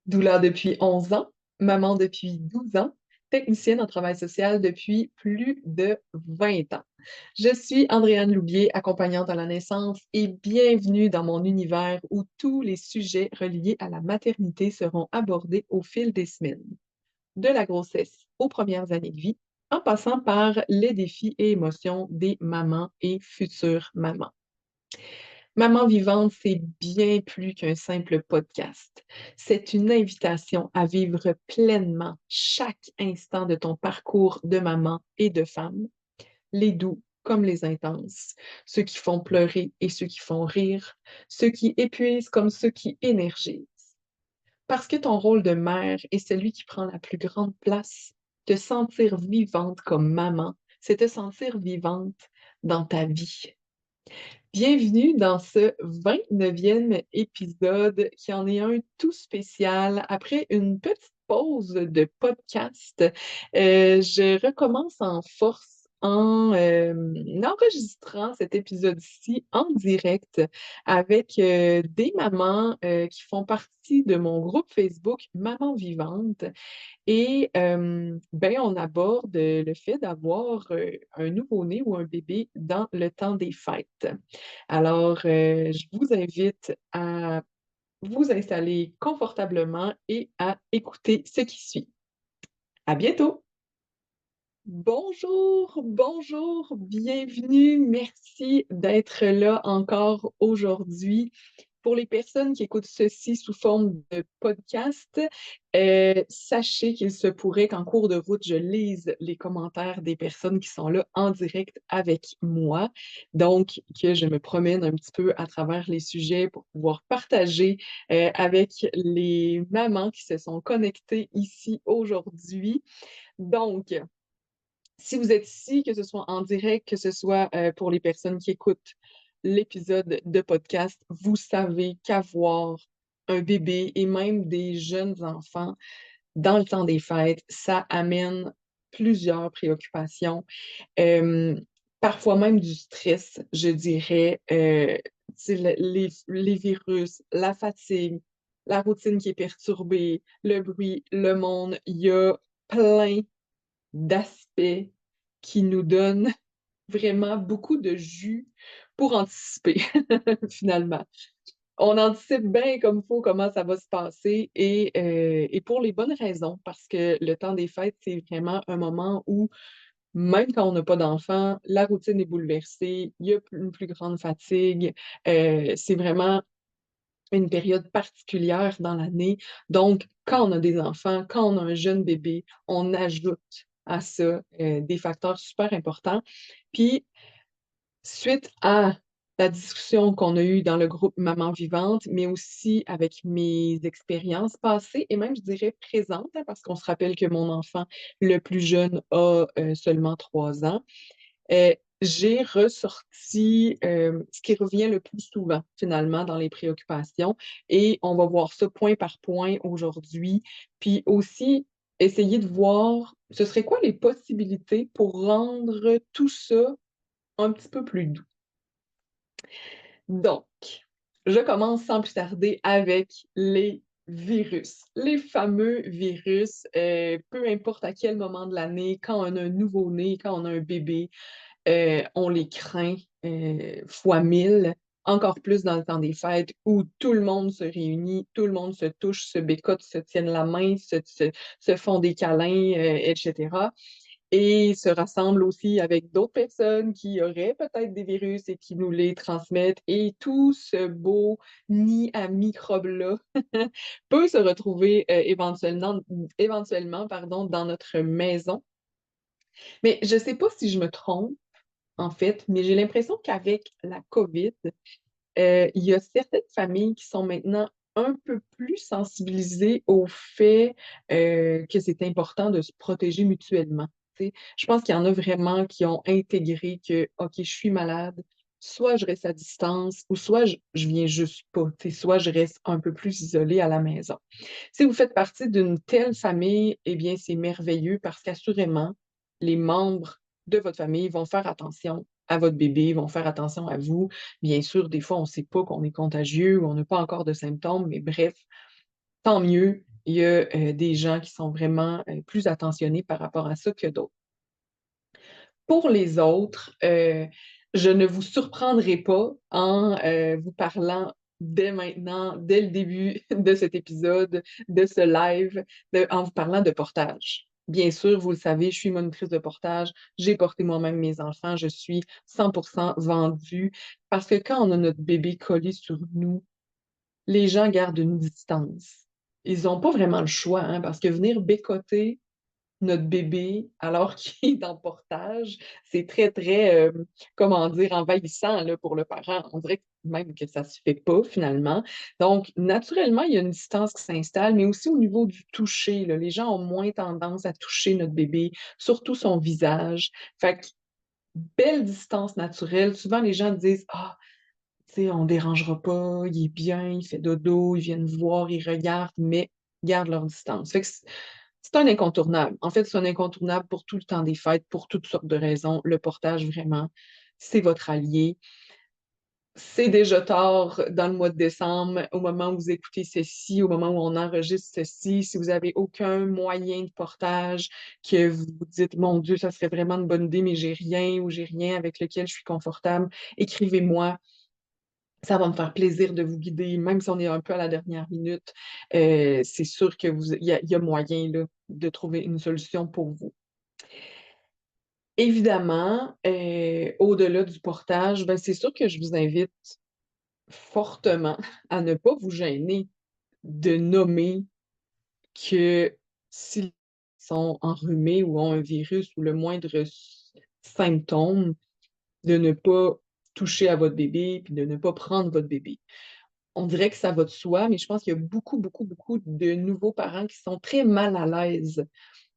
Doula depuis 11 ans, maman depuis 12 ans, technicienne en travail social depuis plus de 20 ans. Je suis Andréane Loubier, accompagnante à la naissance, et bienvenue dans mon univers où tous les sujets reliés à la maternité seront abordés au fil des semaines, de la grossesse aux premières années de vie, en passant par les défis et émotions des mamans et futures mamans. Maman vivante, c'est bien plus qu'un simple podcast. C'est une invitation à vivre pleinement chaque instant de ton parcours de maman et de femme, les doux comme les intenses, ceux qui font pleurer et ceux qui font rire, ceux qui épuisent comme ceux qui énergisent. Parce que ton rôle de mère est celui qui prend la plus grande place, te sentir vivante comme maman, c'est te sentir vivante dans ta vie. Bienvenue dans ce 29e épisode qui en est un tout spécial. Après une petite pause de podcast, je recommence en force en enregistrant cet épisode-ci en direct avec des mamans qui font partie de mon groupe Facebook Maman Vivante. Et ben, on aborde le fait d'avoir un nouveau-né ou un bébé dans le temps des fêtes. Alors, je vous invite à vous installer confortablement et à écouter ce qui suit. À bientôt! Bonjour, bonjour, bienvenue. Merci d'être là encore aujourd'hui. Pour les personnes qui écoutent ceci sous forme de podcast, sachez qu'il se pourrait qu'en cours de route, je lise les commentaires des personnes qui sont là en direct avec moi. Donc, que je me promène un petit peu à travers les sujets pour pouvoir partager avec les mamans qui se sont connectées ici aujourd'hui. Donc, si vous êtes ici, que ce soit en direct, que ce soit pour les personnes qui écoutent l'épisode de podcast, vous savez qu'avoir un bébé et même des jeunes enfants dans le temps des fêtes, ça amène plusieurs préoccupations, euh, parfois même du stress, je dirais. Tu sais, les virus, la fatigue, la routine qui est perturbée, le bruit, le monde, il y a plein d'aspects qui nous donnent vraiment beaucoup de jus pour anticiper, finalement. On anticipe bien comme il faut comment ça va se passer et pour les bonnes raisons, parce que le temps des fêtes, c'est vraiment un moment où, même quand on n'a pas d'enfant, la routine est bouleversée, il y a une plus grande fatigue. C'est vraiment une période particulière dans l'année. Donc, quand on a des enfants, quand on a un jeune bébé, on ajoute à ça des facteurs super importants. Puis, suite à la discussion qu'on a eue dans le groupe Maman Vivante, mais aussi avec mes expériences passées et même, je dirais, présentes, hein, parce qu'on se rappelle que mon enfant le plus jeune a seulement 3 ans. J'ai ressorti ce qui revient le plus souvent, finalement, dans les préoccupations. Et on va voir ça point par point aujourd'hui. Puis aussi, essayer de voir ce serait quoi les possibilités pour rendre tout ça un petit peu plus doux. Donc, je commence sans plus tarder avec les virus. Les fameux virus, peu importe à quel moment de l'année, quand on a un nouveau-né, quand on a un bébé, on les craint fois 1000, encore plus dans le temps des fêtes où tout le monde se réunit, tout le monde se touche, se bécote, se tiennent la main, se font des câlins, etc. Et se rassemblent aussi avec d'autres personnes qui auraient peut-être des virus et qui nous les transmettent. Et tout ce beau nid à microbes-là peut se retrouver éventuellement pardon, dans notre maison. Mais je ne sais pas si je me trompe en fait, mais j'ai l'impression qu'avec la COVID, il y a certaines familles qui sont maintenant un peu plus sensibilisées au fait que c'est important de se protéger mutuellement. Tu sais. Je pense qu'il y en a vraiment qui ont intégré que, OK, je suis malade, soit je reste à distance, ou soit je viens juste pas, tu sais, soit je reste un peu plus isolée à la maison. Si vous faites partie d'une telle famille, eh bien, c'est merveilleux parce qu'assurément, les membres de votre famille vont faire attention à votre bébé, vont faire attention à vous. Bien sûr, des fois, on ne sait pas qu'on est contagieux ou on n'a pas encore de symptômes, mais bref, tant mieux. Il y a des gens qui sont vraiment plus attentionnés par rapport à ça que d'autres. Pour les autres, je ne vous surprendrai pas en vous parlant dès maintenant, dès le début de cet épisode, de ce live, en vous parlant de portage. Bien sûr, vous le savez, je suis monitrice de portage, j'ai porté moi-même mes enfants, je suis 100% vendue parce que quand on a notre bébé collé sur nous, les gens gardent une distance. Ils n'ont pas vraiment le choix, hein, parce que venir bécoter notre bébé alors qu'il est en portage, c'est très, très, comment dire, envahissant là, pour le parent. On dirait même que ça se fait pas finalement. Donc, naturellement, il y a une distance qui s'installe, mais aussi au niveau du toucher, là, les gens ont moins tendance à toucher notre bébé, surtout son visage. Fait que, belle distance naturelle. Souvent, les gens disent, ah, tu sais, on dérangera pas, il est bien, il fait dodo, ils viennent voir, ils regardent, mais gardent leur distance. Fait que c'est un incontournable. En fait, c'est un incontournable pour tout le temps des fêtes, pour toutes sortes de raisons. Le portage, vraiment, c'est votre allié. C'est déjà tard dans le mois de décembre, au moment où vous écoutez ceci, au moment où on enregistre ceci. Si vous n'avez aucun moyen de portage, que vous vous dites, mon Dieu, ça serait vraiment une bonne idée, mais j'ai rien ou j'ai rien avec lequel je suis confortable, écrivez-moi. Ça va me faire plaisir de vous guider, même si on est un peu à la dernière minute. C'est sûr que il y a moyen là, de trouver une solution pour vous. Évidemment, au-delà du portage, ben, c'est sûr que je vous invite fortement à ne pas vous gêner de nommer que s'ils sont enrhumés ou ont un virus ou le moindre symptôme, de ne pas toucher à votre bébé puis de ne pas prendre votre bébé. On dirait que ça va de soi, mais je pense qu'il y a beaucoup, beaucoup, beaucoup de nouveaux parents qui sont très mal à l'aise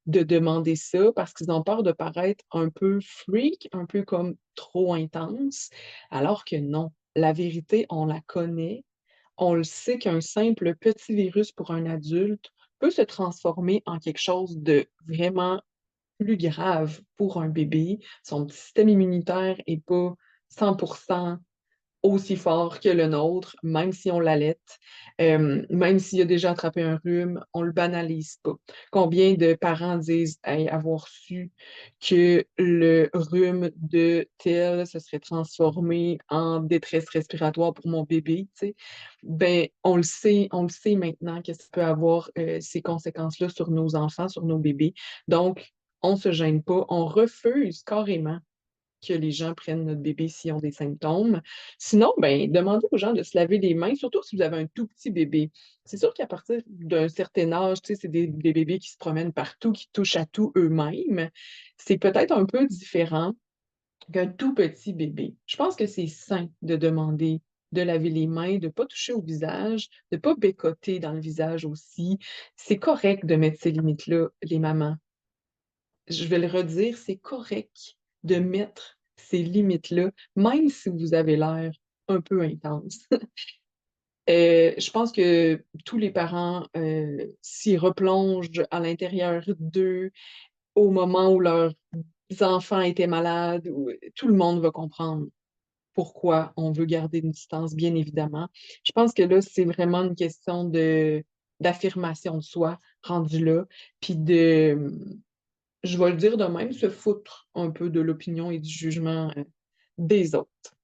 de demander ça parce qu'ils ont peur de paraître un peu freak, un peu comme trop intense, alors que non. La vérité, on la connaît. On le sait qu'un simple petit virus pour un adulte peut se transformer en quelque chose de vraiment plus grave pour un bébé. Son système immunitaire n'est pas 100% aussi fort que le nôtre, même si on l'allait, même s'il a déjà attrapé un rhume, on le banalise pas. Combien de parents disent hey, avoir su que le rhume de tel se serait transformé en détresse respiratoire pour mon bébé, tu sais? Ben, on le sait maintenant que ça peut avoir ces conséquences-là sur nos enfants, sur nos bébés. Donc, on se gêne pas, on refuse carrément que les gens prennent notre bébé s'ils ont des symptômes. Sinon, ben, demandez aux gens de se laver les mains, surtout si vous avez un tout petit bébé. C'est sûr qu'à partir d'un certain âge, tu sais, c'est des bébés qui se promènent partout, qui touchent à tout eux-mêmes. C'est peut-être un peu différent qu'un tout petit bébé. Je pense que c'est sain de demander de laver les mains, de ne pas toucher au visage, de ne pas bécoter dans le visage aussi. C'est correct de mettre ces limites-là, les mamans. Je vais le redire, c'est correct de mettre ces limites-là, même si vous avez l'air un peu intense. Je pense que tous les parents s'y replongent à l'intérieur d'eux au moment où leurs enfants étaient malades. Tout le monde va comprendre pourquoi on veut garder une distance, bien évidemment. Je pense que là, c'est vraiment une question d'affirmation de soi rendu là, puis je vais le dire de même, se foutre un peu de l'opinion et du jugement des autres.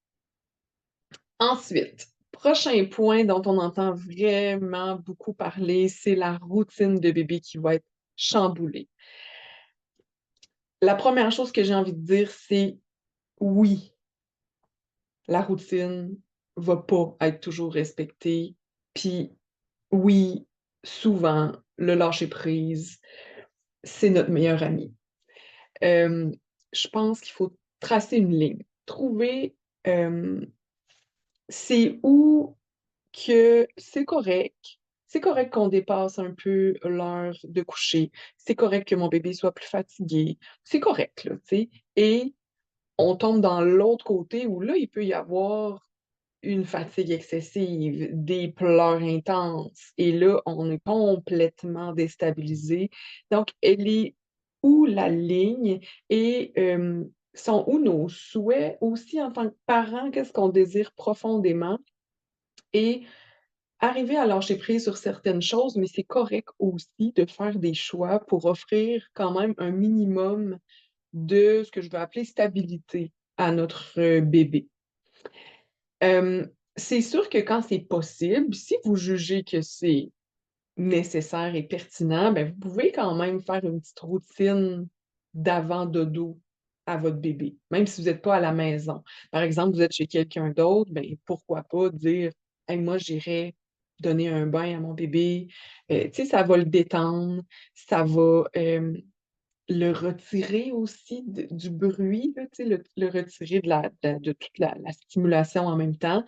Ensuite, prochain point dont on entend vraiment beaucoup parler, c'est la routine de bébé qui va être chamboulée. La première chose que j'ai envie de dire, c'est oui, la routine va pas être toujours respectée. Puis oui, souvent, le lâcher-prise, c'est notre meilleur ami. Euh, je pense qu'il faut tracer une ligne, trouver euh, c'est où que c'est correct. C'est correct qu'on dépasse un peu l'heure de coucher. C'est correct que mon bébé soit plus fatigué. C'est correct, là, tu sais. Et on tombe dans l'autre côté où là, il peut y avoir une fatigue excessive, des pleurs intenses. Et là, on est complètement déstabilisé. Donc, elle est où la ligne et sont où nos souhaits aussi en tant que parents, qu'est-ce qu'on désire profondément et arriver à lâcher prise sur certaines choses, mais c'est correct aussi de faire des choix pour offrir quand même un minimum de ce que je vais appeler stabilité à notre bébé. Euh, c'est sûr que quand c'est possible, si vous jugez que c'est nécessaire et pertinent, ben, vous pouvez quand même faire une petite routine d'avant dodo à votre bébé, même si vous n'êtes pas à la maison. Par exemple, vous êtes chez quelqu'un d'autre, ben, pourquoi pas dire hey, moi, j'irai donner un bain à mon bébé. Tu sais, ça va le détendre, ça va le retirer aussi du bruit, là, tu sais, le retirer de toute la stimulation en même temps.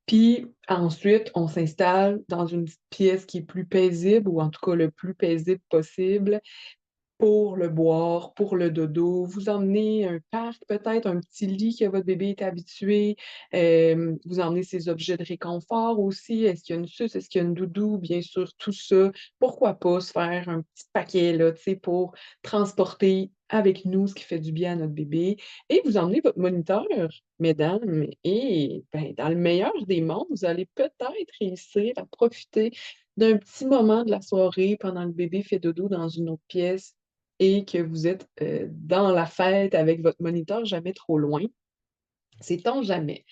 Puis ensuite, on s'installe dans une petite pièce qui est plus paisible, ou en tout cas le plus paisible possible, pour le boire, pour le dodo. Vous emmenez un parc, peut-être un petit lit que votre bébé est habitué. Vous emmenez ses objets de réconfort aussi. Est-ce qu'il y a une suce? Est-ce qu'il y a une doudou? Bien sûr, tout ça. Pourquoi pas se faire un petit paquet là, tu sais, pour transporter avec nous ce qui fait du bien à notre bébé. Et vous emmenez votre moniteur, mesdames, et ben, dans le meilleur des mondes, vous allez peut-être réussir à profiter d'un petit moment de la soirée pendant que le bébé fait dodo dans une autre pièce et que vous êtes dans la fête avec votre moniteur jamais trop loin. Sait-on jamais?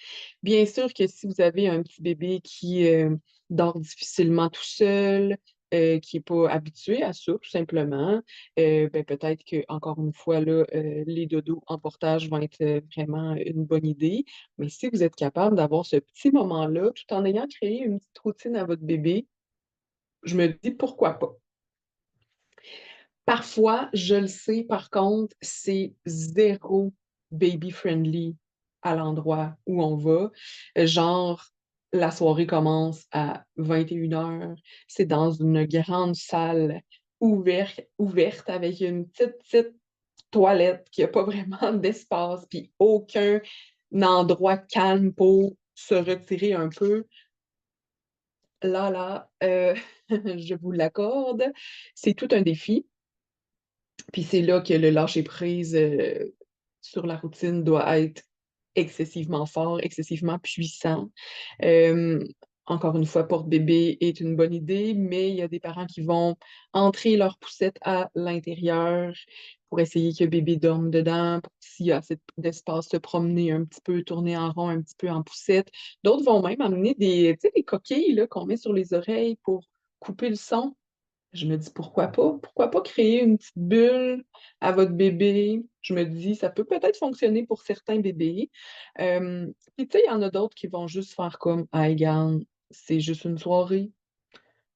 Bien sûr que si vous avez un petit bébé qui dort difficilement tout seul, qui n'est pas habitué à ça, tout simplement, ben, peut-être que, encore une fois, là, les dodos en portage vont être vraiment une bonne idée. Mais si vous êtes capable d'avoir ce petit moment-là, tout en ayant créé une petite routine à votre bébé, je me dis pourquoi pas. Parfois, je le sais, par contre, c'est zéro baby-friendly à l'endroit où on va. Genre, la soirée commence à 21 heures. C'est dans une grande salle ouverte avec une petite toilette qui n'a pas vraiment d'espace, puis aucun endroit calme pour se retirer un peu. Là, je vous l'accorde, c'est tout un défi. Puis c'est là que le lâcher-prise sur la routine doit être excessivement fort, excessivement puissant. Euh, Encore une fois, porte-bébé est une bonne idée, mais il y a des parents qui vont entrer leur poussette à l'intérieur pour essayer que bébé dorme dedans, pour s'il y a assez d'espace se promener un petit peu, tourner en rond un petit peu en poussette. D'autres vont même amener tu sais, des coquilles là, qu'on met sur les oreilles pour couper le son. Je me dis pourquoi pas? Pourquoi pas créer une petite bulle à votre bébé? Je me dis, ça peut peut-être fonctionner pour certains bébés. Puis tu sais, il y en a d'autres qui vont juste faire comme, ah, regarde, c'est juste une soirée,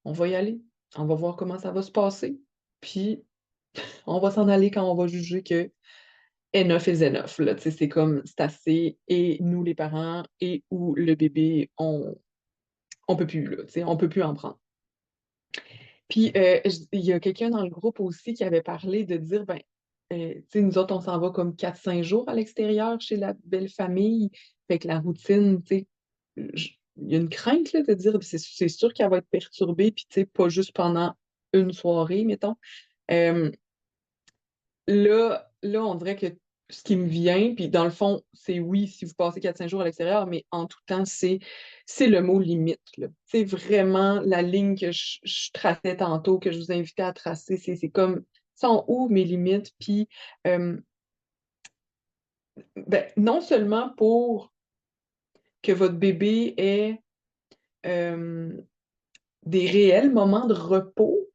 on va y aller, on va voir comment ça va se passer. Puis on va s'en aller quand on va juger que enough is enough, là. Tu sais, c'est comme, c'est assez, et nous les parents, et ou le bébé, on peut plus, là, tu sais, on peut plus en prendre. Puis, il y a quelqu'un dans le groupe aussi qui avait parlé de dire, ben, tu sais, nous autres, on s'en va comme 4 5 jours à l'extérieur chez la belle famille. Fait que la routine, tu sais, il y a une crainte là, de dire, c'est sûr qu'elle va être perturbée, puis tu sais, pas juste pendant une soirée, mettons. Euh, là, on dirait que ce qui me vient, puis dans le fond, c'est oui, si vous passez 4 5 jours à l'extérieur, mais en tout temps, c'est le mot limite, là. C'est vraiment la ligne que je traçais tantôt, que je vous invitais à tracer. C'est comme, sont où mes limites? Puis, euh, ben, non seulement pour que votre bébé ait euh, des réels moments de repos,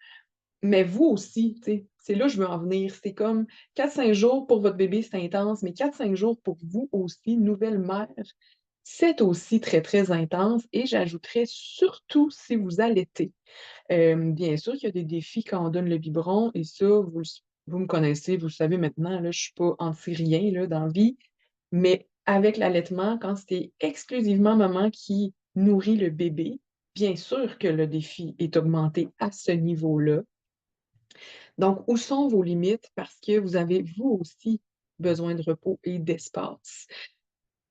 mais vous aussi, tu sais, c'est là que je veux en venir. C'est comme 4 5 jours pour votre bébé, c'est intense, mais 4 5 jours pour vous aussi, nouvelle mère, c'est aussi très, très intense. Et j'ajouterais surtout si vous allaitez. Bien sûr qu'il y a des défis quand on donne le biberon, et ça, vous me connaissez, vous le savez maintenant, là, je ne suis pas anti-rien là, dans la vie, mais avec l'allaitement, quand c'est exclusivement maman qui nourrit le bébé, bien sûr que le défi est augmenté à ce niveau-là. Donc, où sont vos limites? Parce que vous avez, vous aussi, besoin de repos et d'espace.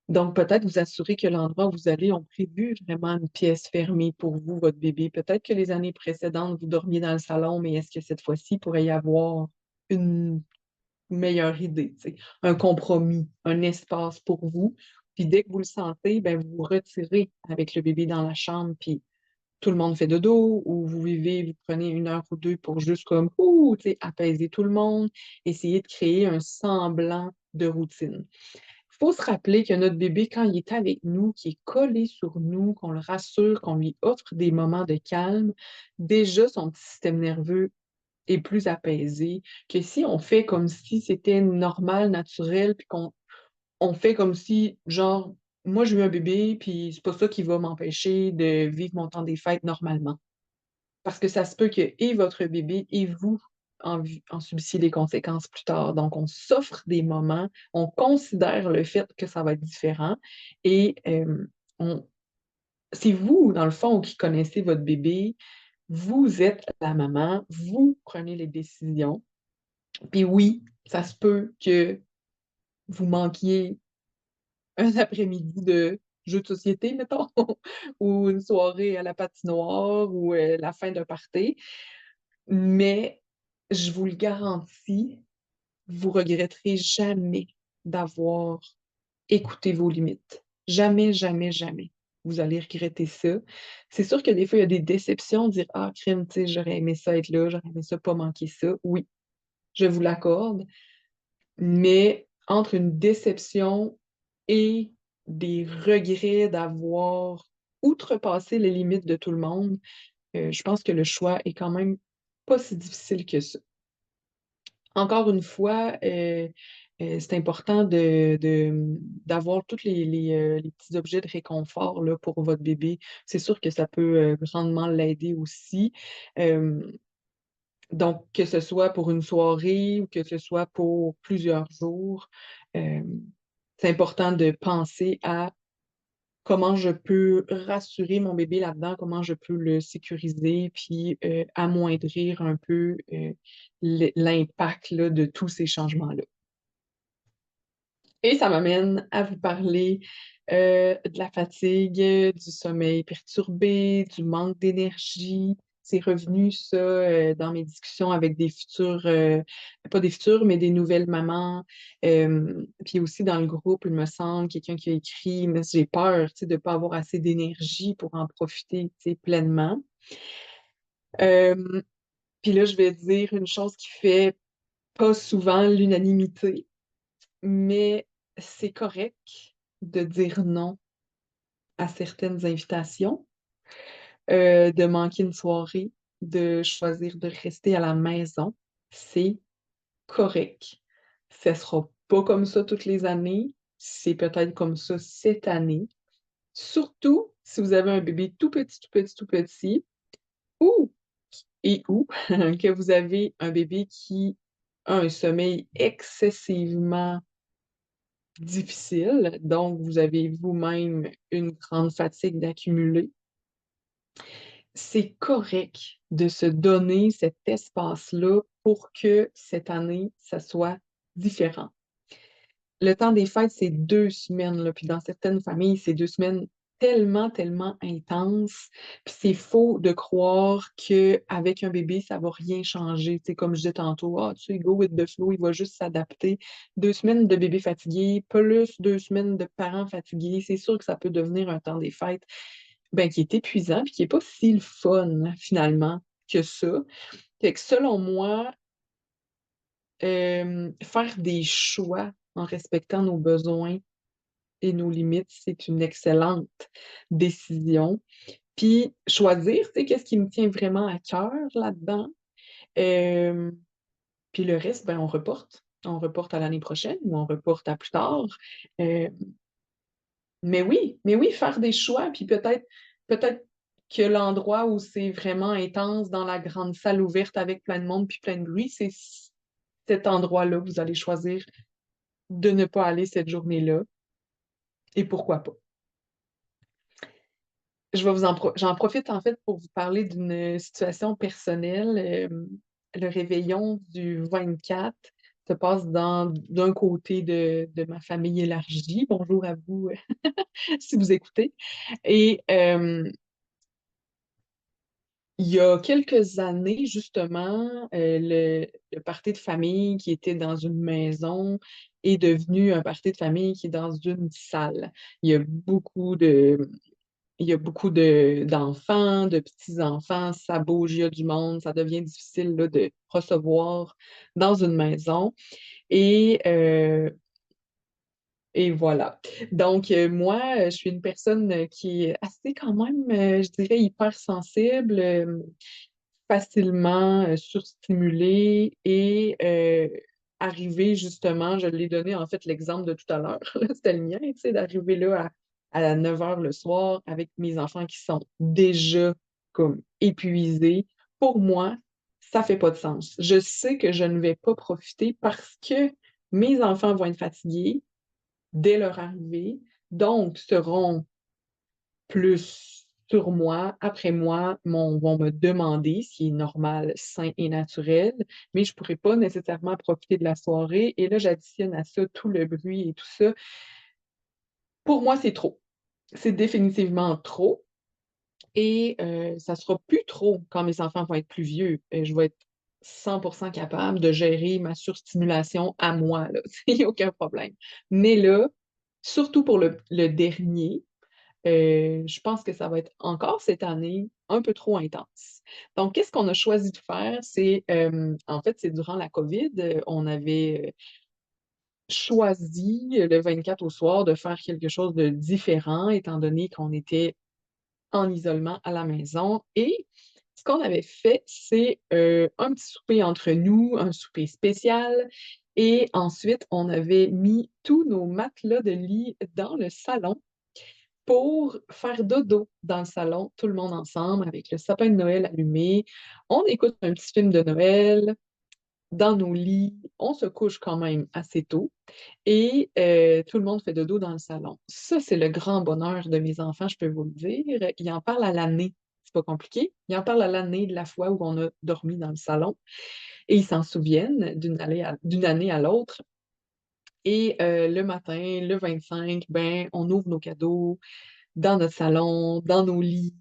Donc, peut-être vous assurer que l'endroit où vous allez ont prévu vraiment une pièce fermée pour vous, votre bébé. Peut-être que les années précédentes, vous dormiez dans le salon, mais est-ce que cette fois-ci, il pourrait y avoir une meilleure idée, tu sais, un compromis, un espace pour vous? Puis dès que vous le sentez, ben, vous vous retirez avec le bébé dans la chambre, puis tout le monde fait dodo ou vous vivez, vous prenez 1 heure ou 2 pour juste comme, ouh, tu sais, apaiser tout le monde, essayer de créer un semblant de routine. Il faut se rappeler que notre bébé, quand il est avec nous, qu'il est collé sur nous, qu'on le rassure, qu'on lui offre des moments de calme, déjà son petit système nerveux est plus apaisé que si on fait comme si c'était normal, naturel, puis qu'on on fait comme si, genre, moi j'ai eu un bébé, puis c'est pas ça qui va m'empêcher de vivre mon temps des fêtes normalement. Parce que ça se peut que et votre bébé et vous en subissiez les conséquences plus tard. Donc, on s'offre des moments, on considère le fait que ça va être différent et on c'est vous, dans le fond, qui connaissez votre bébé. Vous êtes la maman, vous prenez les décisions. Puis oui, ça se peut que vous manquiez un après-midi de jeu de société, mettons, ou une soirée à la patinoire ou la fin d'un party. Mais je vous le garantis, vous regretterez jamais d'avoir écouté vos limites. Jamais, jamais, jamais. Vous allez regretter ça. C'est sûr que des fois, il y a des déceptions, dire ah, crime, tu sais, j'aurais aimé ça être là, j'aurais aimé ça pas manquer ça. Oui, je vous l'accorde. Mais entre une déception et des regrets d'avoir outrepassé les limites de tout le monde, je pense que le choix est quand même pas si difficile que ça. Encore une fois, c'est important d'avoir tous les petits objets de réconfort là, pour votre bébé. C'est sûr que ça peut grandement l'aider aussi. Euh, donc, que ce soit pour une soirée ou que ce soit pour plusieurs jours, euh, c'est important de penser à comment je peux rassurer mon bébé là-dedans, comment je peux le sécuriser, puis amoindrir un peu l'impact là, de tous ces changements-là. Et ça m'amène à vous parler de la fatigue, du sommeil perturbé, du manque d'énergie. C'est revenu, ça, dans mes discussions avec des futures, pas des futures, mais des nouvelles mamans. Puis aussi dans le groupe, il me semble, quelqu'un qui a écrit, mais j'ai peur, tu sais, de ne pas avoir assez d'énergie pour en profiter, tu sais, pleinement. Euh, Puis là, je vais dire une chose qui fait pas souvent l'unanimité, mais c'est correct de dire non à certaines invitations, de manquer une soirée, de choisir de rester à la maison. C'est correct. Ce sera pas comme ça toutes les années. C'est peut-être comme ça cette année. Surtout si vous avez un bébé tout petit, tout petit, tout petit, ou ou que vous avez un bébé qui a un sommeil excessivement difficile, donc vous avez vous-même une grande fatigue d'accumuler, c'est correct de se donner cet espace-là pour que cette année, ça soit différent. Le temps des fêtes, c'est 2 semaines, là, puis dans certaines familles, c'est 2 semaines tellement, tellement intenses. Puis c'est faux de croire qu'avec un bébé, ça va rien changer. Tu sais, comme je disais tantôt, ah, tu sais, go with the flow, il va juste s'adapter. 2 semaines de bébé fatigué, plus 2 semaines de parents fatigués, c'est sûr que ça peut devenir un temps des fêtes ben, qui est épuisant, puis qui n'est pas si le fun, finalement, que ça. Fait que selon moi, faire des choix en respectant nos besoins et nos limites, c'est une excellente décision. Puis choisir, tu sais, qu'est-ce qui me tient vraiment à cœur là-dedans. Euh, Puis le reste, ben, on reporte. On reporte à l'année prochaine ou on reporte à plus tard. Euh, mais oui, faire des choix, puis peut-être que l'endroit où c'est vraiment intense dans la grande salle ouverte avec plein de monde puis plein de bruit, c'est cet endroit-là que vous allez choisir de ne pas aller cette journée-là. Et pourquoi pas? J'en profite en fait pour vous parler d'une situation personnelle. Le réveillon du 24 se passe d'un côté de ma famille élargie. Bonjour à vous si vous écoutez. Et il y a quelques années, justement, le party de famille qui était dans une maison est devenu un party de famille qui est dans une salle. Il y a beaucoup il y a beaucoup d'enfants, de petits-enfants, ça bouge, il y a du monde, ça devient difficile là, de recevoir dans une maison. Et, euh, et voilà. Donc, moi, je suis une personne qui est assez quand même, je dirais, hypersensible, facilement surstimulée et arriver justement, je l'ai donné en fait l'exemple de tout à l'heure, là, c'était le mien, tu sais, d'arriver là à 9 heures le soir avec mes enfants qui sont déjà comme épuisés. Pour moi, ça fait pas de sens. Je sais que je ne vais pas profiter parce que mes enfants vont être fatigués dès leur arrivée, donc seront plus sur moi, après moi, vont me demander ce qui est normal, sain et naturel, mais je ne pourrais pas nécessairement profiter de la soirée. Et là, j'additionne à ça tout le bruit et tout ça. Pour moi, c'est trop. C'est définitivement trop. Et ça sera plus trop quand mes enfants vont être plus vieux. Je vais être 100% capable de gérer ma surstimulation à moi, là. Il n'y a aucun problème. Mais là, surtout pour le dernier, je pense que ça va être encore cette année un peu trop intense. Donc, qu'est-ce qu'on a choisi de faire? En fait, c'est durant la COVID, on avait choisi le 24 au soir de faire quelque chose de différent, étant donné qu'on était en isolement à la maison. Et ce qu'on avait fait, c'est un petit souper entre nous, un souper spécial. Et ensuite, on avait mis tous nos matelas de lit dans le salon pour faire dodo dans le salon, tout le monde ensemble, avec le sapin de Noël allumé. On écoute un petit film de Noël dans nos lits. On se couche quand même assez tôt et tout le monde fait dodo dans le salon. Ça, c'est le grand bonheur de mes enfants, je peux vous le dire. Ils en parlent à l'année. C'est pas compliqué. Ils en parlent à l'année de la fois où on a dormi dans le salon et ils s'en souviennent d'une année à l'autre. Et le matin, le 25, ben, on ouvre nos cadeaux, dans notre salon, dans nos lits.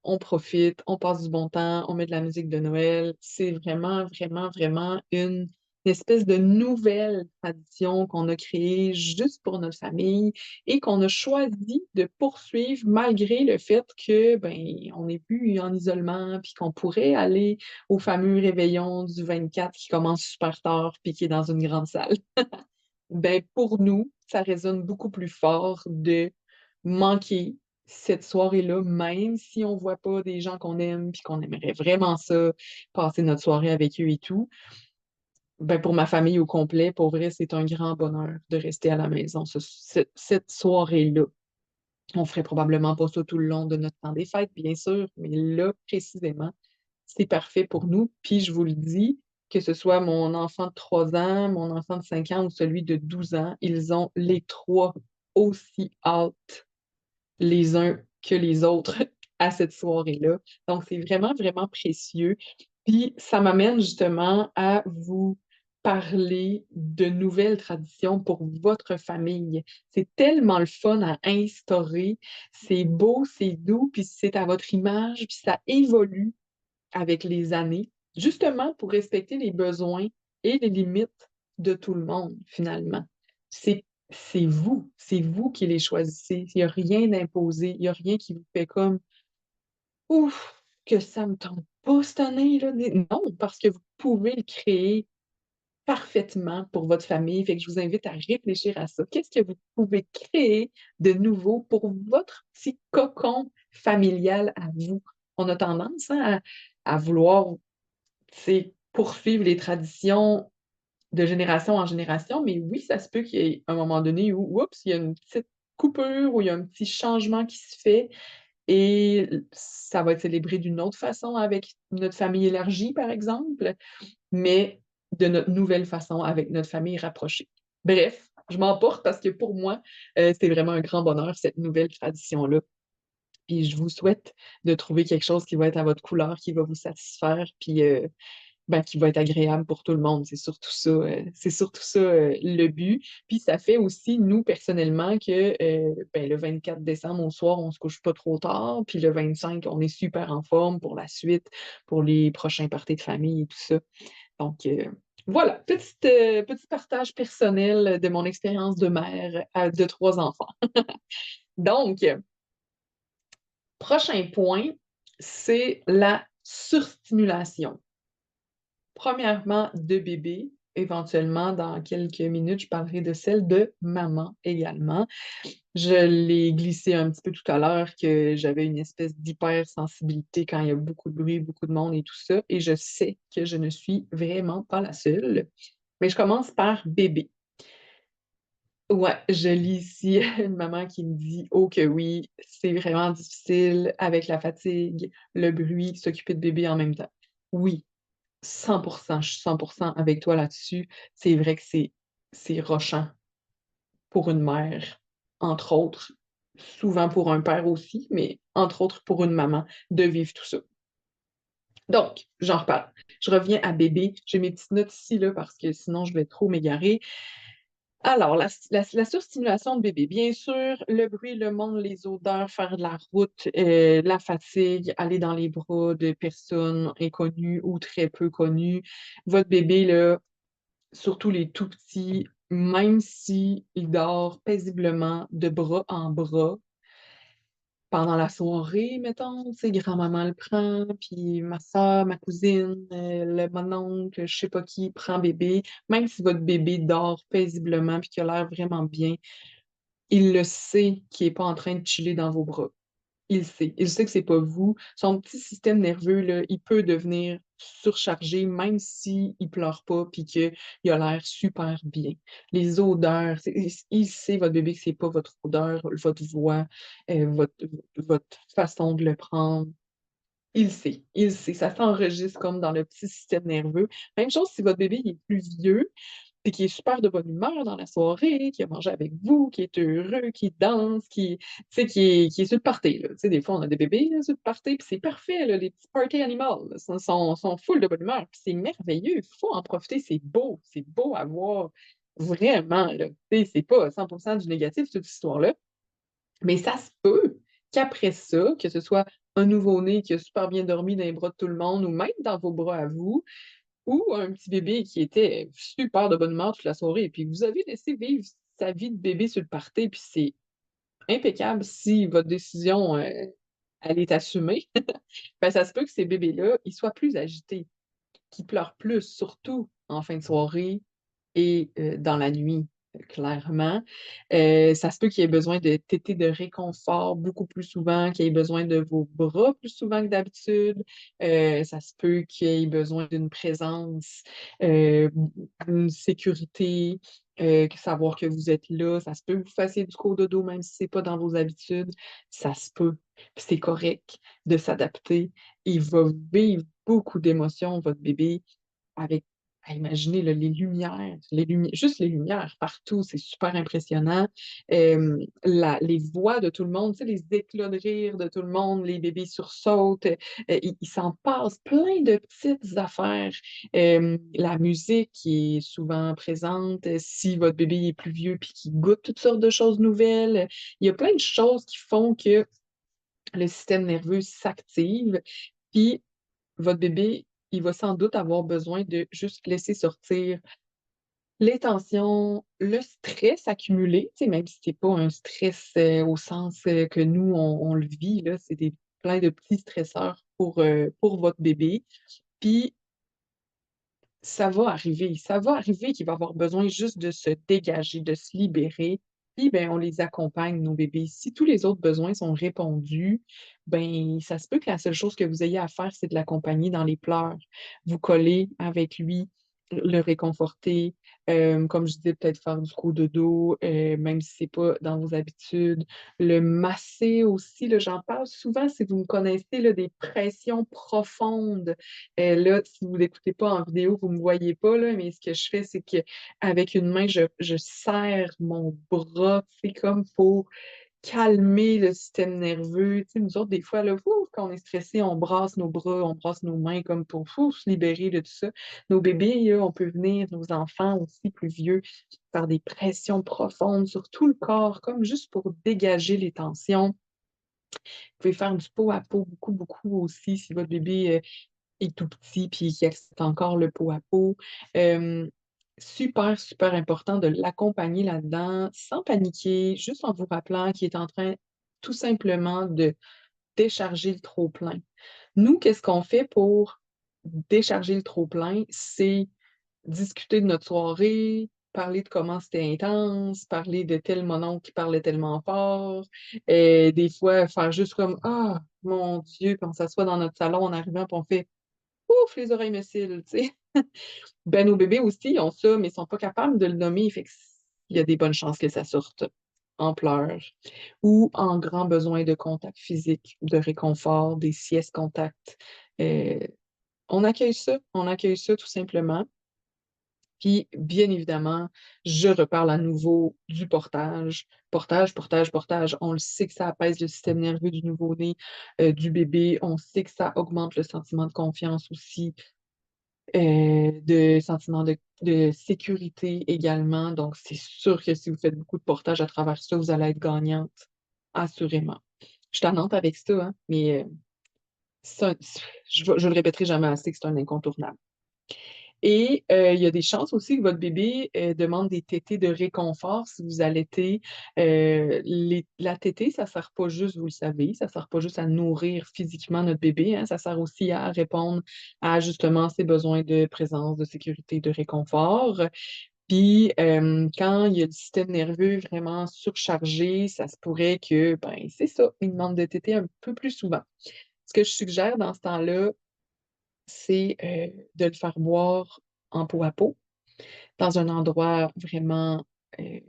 On profite, on passe du bon temps, on met de la musique de Noël. C'est vraiment, vraiment, vraiment une espèce de nouvelle tradition qu'on a créée juste pour notre famille et qu'on a choisi de poursuivre malgré le fait que, ben, on n'est plus en isolement puis qu'on pourrait aller au fameux réveillon du 24 qui commence super tard puis qui est dans une grande salle. Ben, pour nous, ça résonne beaucoup plus fort de manquer cette soirée-là, même si on voit pas des gens qu'on aime puis qu'on aimerait vraiment ça, passer notre soirée avec eux et tout. Ben, pour ma famille au complet, pour vrai, c'est un grand bonheur de rester à la maison cette soirée-là. On ferait probablement pas ça tout le long de notre temps des fêtes, bien sûr, mais là, précisément, c'est parfait pour nous. Puis je vous le dis, que ce soit mon enfant de 3 ans, mon enfant de 5 ans ou celui de 12 ans, ils ont les trois aussi hâte les uns que les autres à cette soirée-là. Donc, c'est vraiment, vraiment précieux. Puis, ça m'amène justement à vous parler de nouvelles traditions pour votre famille. C'est tellement le fun à instaurer. C'est beau, c'est doux, puis c'est à votre image, puis ça évolue avec les années, justement pour respecter les besoins et les limites de tout le monde, finalement. C'est c'est vous qui les choisissez. Il n'y a rien d'imposé, il n'y a rien qui vous fait comme ouf, que ça me tente pas cette année, là. Non, parce que vous pouvez le créer parfaitement pour votre famille. Fait que je vous invite à réfléchir à ça. Qu'est-ce que vous pouvez créer de nouveau pour votre petit cocon familial à vous? On a tendance hein, à vouloir c'est poursuivre les traditions de génération en génération, mais oui, ça se peut qu'il y ait un moment donné où, oups, il y a une petite coupure, ou il y a un petit changement qui se fait, et ça va être célébré d'une autre façon avec notre famille élargie, par exemple, mais de notre nouvelle façon avec notre famille rapprochée. Bref, je m'emporte parce que pour moi, c'est vraiment un grand bonheur, cette nouvelle tradition-là. Puis je vous souhaite de trouver quelque chose qui va être à votre couleur, qui va vous satisfaire, puis ben, qui va être agréable pour tout le monde. C'est surtout ça le but. Puis ça fait aussi, nous, personnellement, que ben, le 24 décembre au soir, on se couche pas trop tard. Puis le 25, on est super en forme pour la suite, pour les prochains parties de famille et tout ça. Donc, voilà, petit partage personnel de mon expérience de mère de 3 enfants. Donc, Prochain point, c'est la surstimulation. Premièrement, de bébé. Éventuellement, dans quelques minutes, je parlerai de celle de maman également. Je l'ai glissé un petit peu tout à l'heure que j'avais une espèce d'hypersensibilité quand il y a beaucoup de bruit, beaucoup de monde et tout ça. Et je sais que je ne suis vraiment pas la seule. Mais je commence par bébé. Ouais, je lis ici une maman qui me dit: «Oh que oui, c'est vraiment difficile avec la fatigue, le bruit, s'occuper de bébé en même temps». Oui, 100%, je suis 100% avec toi là-dessus. C'est vrai que c'est rochant pour une mère, entre autres, souvent pour un père aussi, mais entre autres pour une maman, de vivre tout ça. Donc, j'en reparle. Je reviens à bébé. J'ai mes petites notes ici là, parce que sinon je vais trop m'égarer. Alors, la surstimulation de bébé, bien sûr, le bruit, le monde, les odeurs, faire de la route, la fatigue, aller dans les bras de personnes inconnues ou très peu connues. Votre bébé, là, surtout les tout petits, même s'il dort paisiblement de bras en bras, pendant la soirée, mettons, tu sais, grand-maman le prend, puis ma soeur, ma cousine, mon oncle, je sais pas qui, prend bébé. Même si votre bébé dort paisiblement puis qu'il a l'air vraiment bien, il le sait qu'il est pas en train de chiller dans vos bras. Il sait. Il sait que c'est pas vous. Son petit système nerveux, là, il peut devenir surchargé même s'il pleure pas puis qu'il a l'air super bien. Les odeurs, il sait, votre bébé, que c'est pas votre odeur, votre voix, votre, votre façon de le prendre. Il sait, il sait. Ça s'enregistre comme dans le petit système nerveux. Même chose si votre bébé il est plus vieux, puis qui est super de bonne humeur dans la soirée, qui a mangé avec vous, qui est heureux, qui danse, qui, tu sais, qui est sur le party, là. Tu sais, des fois, on a des bébés là, sur le party, puis c'est parfait, là, les petits party animals, là, sont full de bonne humeur, puis c'est merveilleux, il faut en profiter, c'est beau à voir, vraiment, là. Tu sais, c'est pas 100% du négatif, cette histoire-là, mais ça se peut qu'après ça, que ce soit un nouveau-né qui a super bien dormi dans les bras de tout le monde, ou même dans vos bras à vous, ou un petit bébé qui était super de bonne humeur toute la soirée, et puis vous avez laissé vivre sa vie de bébé sur le party, puis c'est impeccable si votre décision, elle est assumée, ben, ça se peut que ces bébés-là, ils soient plus agités, qu'ils pleurent plus, surtout en fin de soirée et dans la nuit, clairement. Ça se peut qu'il ait besoin de tétés de réconfort beaucoup plus souvent, qu'il ait besoin de vos bras plus souvent que d'habitude. Ça se peut qu'il ait besoin d'une présence, heu, d'une sécurité, que savoir que vous êtes là. Ça se peut que vous fassiez du cododo même si c'est pas dans vos habitudes. Ça se peut. Puis c'est correct de s'adapter. Il va vivre beaucoup d'émotions, votre bébé, avec imaginez là, juste les lumières partout, c'est super impressionnant. Les voix de tout le monde, tu sais, les éclats de rire de tout le monde, les bébés sursautent, il s'en passe plein de petites affaires. La musique qui est souvent présente, si votre bébé est plus vieux puis qu'il goûte toutes sortes de choses nouvelles, il y a plein de choses qui font que le système nerveux s'active, puis votre bébé, il va sans doute avoir besoin de juste laisser sortir les tensions, le stress accumulé, tu sais, même si c'est pas un stress, au sens, que nous on le vit là, c'est des plein de petits stresseurs pour votre bébé. Puis ça va arriver qu'il va avoir besoin juste de se dégager, de se libérer, puis ben, on les accompagne, nos bébés. Si tous les autres besoins sont répondus, ben, ça se peut que la seule chose que vous ayez à faire, c'est de l'accompagner dans les pleurs. Vous coller avec lui, le réconforter, comme je disais, peut-être faire du dos, même si c'est pas dans vos habitudes. Le masser aussi, là, j'en parle souvent si vous me connaissez, là, des pressions profondes. Là, si vous l'écoutez pas en vidéo, vous me voyez pas, là, mais ce que je fais, c'est qu'avec une main, je serre mon bras, c'est comme pour calmer le système nerveux. Tu sais, nous autres, des fois, là, quand on est stressé, on brasse nos bras, on brasse nos mains comme pour se libérer de tout ça. Nos bébés, là, on peut venir, nos enfants aussi plus vieux, faire des pressions profondes sur tout le corps, comme juste pour dégager les tensions. Vous pouvez faire du pot à pot beaucoup, beaucoup aussi si votre bébé est tout petit puis qui accepte encore le pot à pot. Hem, super, super important de l'accompagner là-dedans sans paniquer, juste en vous rappelant qu'il est en train tout simplement de décharger le trop-plein. Nous, qu'est-ce qu'on fait pour décharger le trop-plein? C'est discuter de notre soirée, parler de comment c'était intense, parler de tel mononcle qui parlait tellement fort, et des fois faire juste comme Ah, mon Dieu, quand on s'assoit dans notre salon en arrivant, puis on fait Ouf, les oreilles me cillent, tu sais. Ben, nos bébés aussi ils ont ça, mais ils sont pas capables de le nommer, fait que il y a des bonnes chances que ça sorte en pleurs ou en grand besoin de contact physique, de réconfort, des siestes contact. Euh, on accueille ça tout simplement. Puis, bien évidemment, je reparle à nouveau du portage. Portage, portage, portage. On le sait que ça apaise le système nerveux du nouveau-né, du bébé. On sait que ça augmente le sentiment de confiance aussi, de sentiment de sécurité également. Donc, c'est sûr que si vous faites beaucoup de portage à travers ça, vous allez être gagnante, assurément. Je t'annonce avec ça, hein, mais je le répéterai jamais assez que c'est un incontournable. Et il y a des chances aussi que votre bébé demande des tétées de réconfort si vous allaitez. La tétée, ça ne sert pas juste, vous le savez, ça ne sert pas juste à nourrir physiquement notre bébé, hein, ça sert aussi à répondre à justement ses besoins de présence, de sécurité, de réconfort. Puis quand il y a le système nerveux vraiment surchargé, ça se pourrait que, ben, c'est ça, il demande de téter un peu plus souvent. Ce que je suggère dans ce temps-là, c'est de le faire boire en pot à pot, dans un endroit vraiment euh,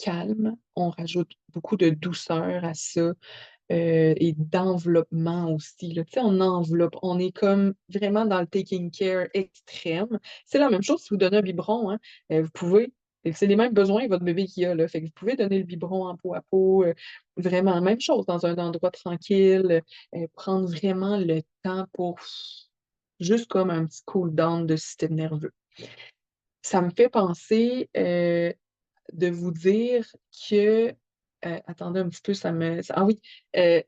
calme. On rajoute beaucoup de douceur à ça et d'enveloppement aussi, là. Tu sais, on enveloppe, on est comme vraiment dans le taking care extrême. C'est la même chose si vous donnez un biberon, hein. Vous pouvez, et c'est les mêmes besoins que votre bébé qui a, là. Fait que vous pouvez donner le biberon en pot à pot, vraiment, même chose, dans un endroit tranquille, prendre vraiment le temps pour juste comme un petit cool down de système nerveux. Ça me fait penser de vous dire que, attendez un petit peu, ah oui,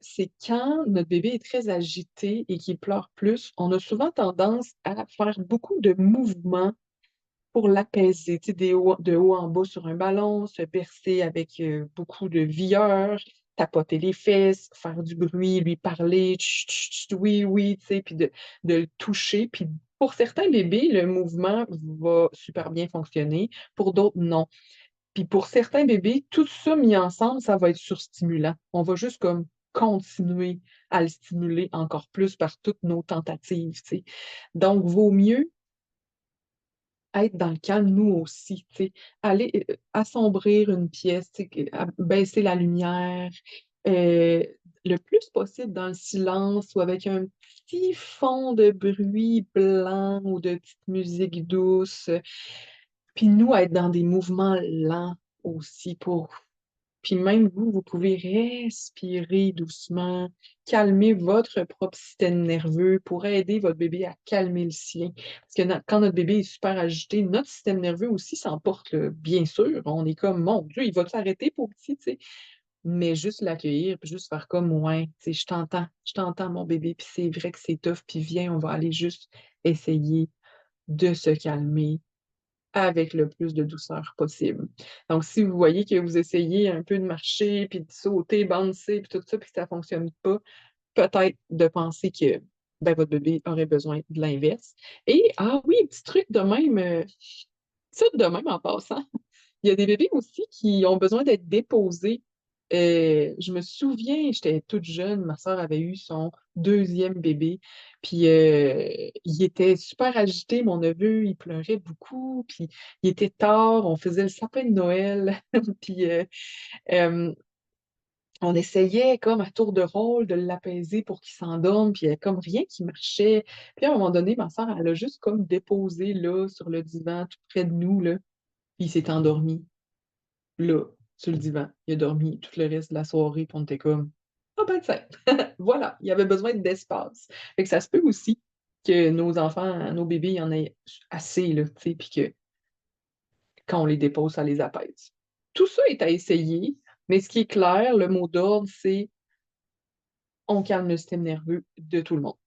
c'est quand notre bébé est très agité et qu'il pleure plus, on a souvent tendance à faire beaucoup de mouvements pour l'apaiser, tu sais, de haut en bas sur un ballon, se bercer avec beaucoup de vigueur, tapoter les fesses, faire du bruit, lui parler, chut, chut, chut, oui, oui, tu sais, puis de le toucher. Puis pour certains bébés, le mouvement va super bien fonctionner, pour d'autres, non. Puis pour certains bébés, tout ça mis ensemble, ça va être surstimulant. On va juste comme continuer à le stimuler encore plus par toutes nos tentatives, tu sais. Donc, vaut mieux être dans le calme, nous aussi, tu sais, aller assombrir une pièce, tu sais, baisser la lumière, euh, le plus possible dans le silence ou avec un petit fond de bruit blanc ou de petite musique douce. Puis nous, être dans des mouvements lents aussi pour puis même vous, vous pouvez respirer doucement, calmer votre propre système nerveux pour aider votre bébé à calmer le sien. Parce que quand notre bébé est super agité, notre système nerveux aussi s'emporte, là, bien sûr. On est comme, mon Dieu, il va s'arrêter pour petit, tu sais. Mais juste l'accueillir, puis juste faire comme, ouais, tu sais, je t'entends, mon bébé, puis c'est vrai que c'est tough, puis viens, on va aller juste essayer de se calmer avec le plus de douceur possible. Donc, si vous voyez que vous essayez un peu de marcher, puis de sauter, bouncer, puis tout ça, puis que ça ne fonctionne pas, peut-être de penser que ben, votre bébé aurait besoin de l'inverse. Et, ah oui, petit truc de même, ça de même en passant, il y a des bébés aussi qui ont besoin d'être déposés. Je me souviens, j'étais toute jeune, ma soeur avait eu son deuxième bébé, puis il était super agité, mon neveu, il pleurait beaucoup, puis il était tard, on faisait le sapin de Noël, puis euh, on essayait comme à tour de rôle de l'apaiser pour qu'il s'endorme, puis il n'y avait comme rien qui marchait. Puis à un moment donné, ma soeur, elle a juste comme déposé là, sur le divan, tout près de nous, là, puis il s'est endormi là, sur le divan. Il a dormi tout le reste de la soirée, puis on était comme, ah ben tiens, voilà, il y avait besoin d'espace. Fait que ça se peut aussi que nos enfants, nos bébés, il y en ait assez, là, tu sais, puis que quand on les dépose, ça les apaise. Tout ça est à essayer, mais ce qui est clair, le mot d'ordre, c'est on calme le système nerveux de tout le monde.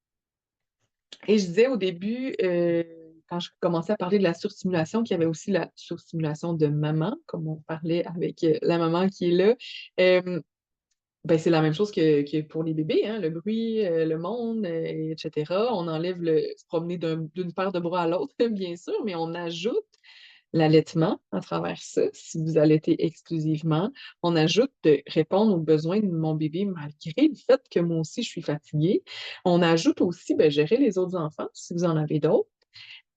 Et je disais au début, quand je commençais à parler de la surstimulation, qu'il y avait aussi la surstimulation de maman, comme on parlait avec la maman qui est là. Euh, Ben, c'est la même chose que pour les bébés, hein, le bruit, le monde, etc. On enlève se promener d'une paire de bras à l'autre, bien sûr, mais on ajoute l'allaitement à travers ça, si vous allaitez exclusivement. On ajoute de répondre aux besoins de mon bébé malgré le fait que moi aussi je suis fatiguée. On ajoute aussi ben, gérer les autres enfants si vous en avez d'autres.